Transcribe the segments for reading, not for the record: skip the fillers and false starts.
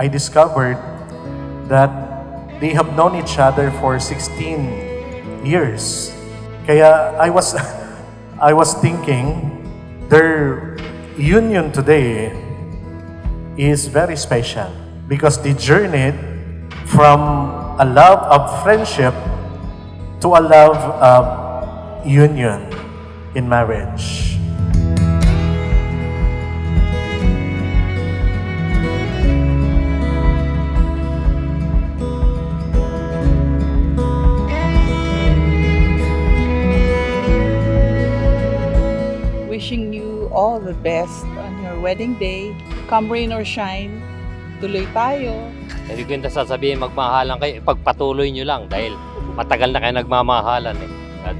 I discovered that they have known each other for 16 years. Kaya I was I was thinking their union today is very special because they journeyed from a love of friendship to a love of union in marriage. Wishing you all the best on your wedding day. Come rain or shine, tuloy tayo. Hindi ko yung sasabihin magmahalan kayo, ipagpatuloy nyo lang dahil matagal na kayo nagmamahalan eh. At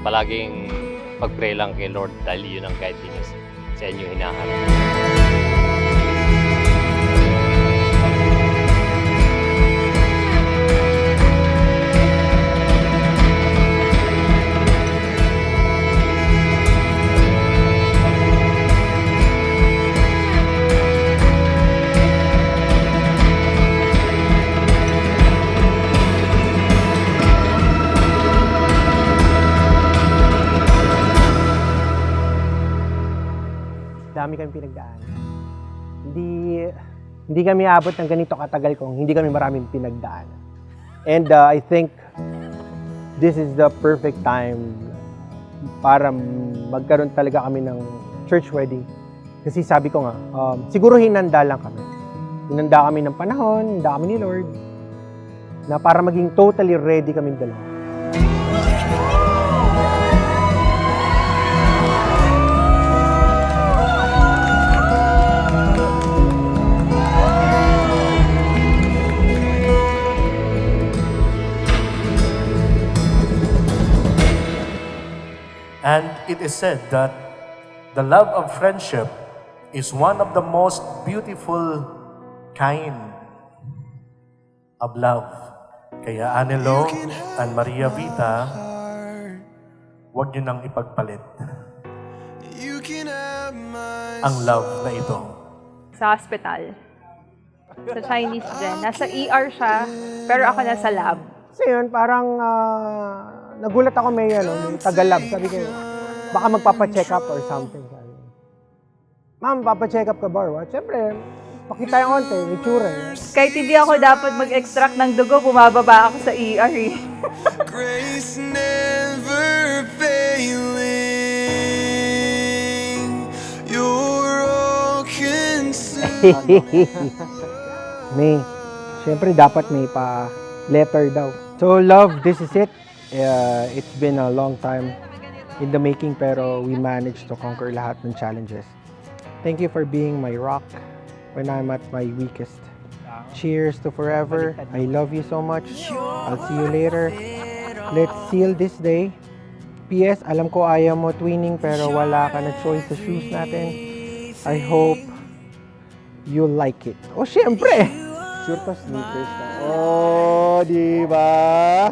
palaging mag-pray lang kay Lord dahil yun ang guide niyo sa inyo hinahanap. Dami kami pinagdaan. Hindi kami abot ng ganito katagal kung hindi kami maraming pinagdaan. And I think this is the perfect time para magkaroon talaga kami ng church wedding. Kasi sabi ko nga, siguro hinanda lang kami. Hinanda kami ng panahon, hinanda kami ni Lord, na para maging totally ready kami dalawa. And it is said that the love of friendship is one of the most beautiful kind of love. Kaya Anelo and Maria Vita, huwag niyo nang ipagpalit ang love na ito. Sa hospital. Sa Chinese din. Nasa ER siya, pero ako nasa lab. Kasi yun, parang nagulat ako may taga-lab. Sabi ko, baka magpapacheck up or something. Sabi. Ma'am, papacheck up ka ba or what? Siyempre, pakita yung konti, may tsura. Kahit hindi ako dapat mag-extract ng dugo, bumababa ako sa ER eh. Grace never failing, you're all consuming. May, siyempre dapat may pa-letter daw. So love, this is it. It's been a long time in the making pero we managed to conquer lahat ng challenges. Thank you for being my rock when I'm at my weakest. Cheers to forever. I love you so much. I'll see you later. Let's seal this day. P.S. Alam ko ayaw mo twinning pero wala ka na choice sa shoes natin. I hope you like it. Oh, syempre! Sure pa sneakers na. Oh, di ba?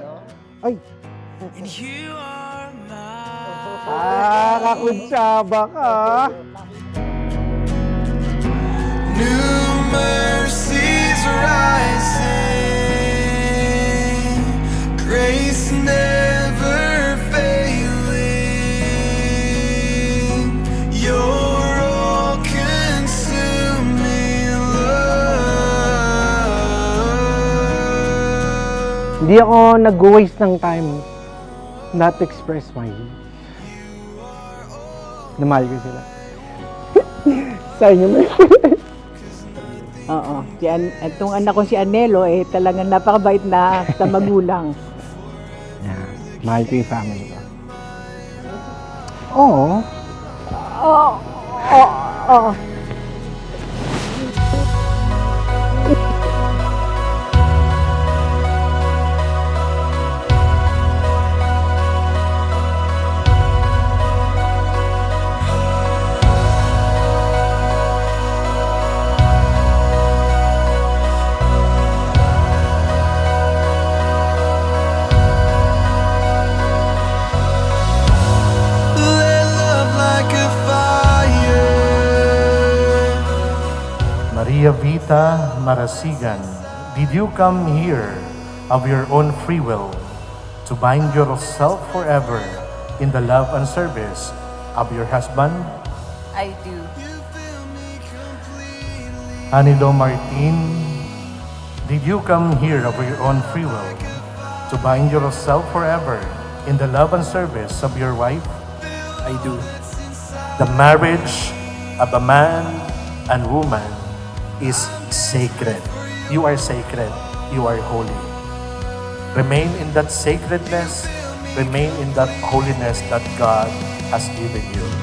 Ay! Kakuntsaba ka! New mercies rising, grace never failing, you're all consuming love. Hindi ako nag-waste ng time not to express my namahal ko sila. Sa inyo na. Oo. Itong anak ko si Anelo, talagang napakabait na sa magulang. Yeah, mahal ko yung family ko. Oo. Oo. Anita Marasigan, did you come here of your own free will to bind yourself forever in the love and service of your husband? I do. Anilo Martin, did you come here of your own free will to bind yourself forever in the love and service of your wife? I do. The marriage of a man and woman is sacred. You are sacred. You are holy. Remain in that sacredness. Remain in that holiness that God has given you.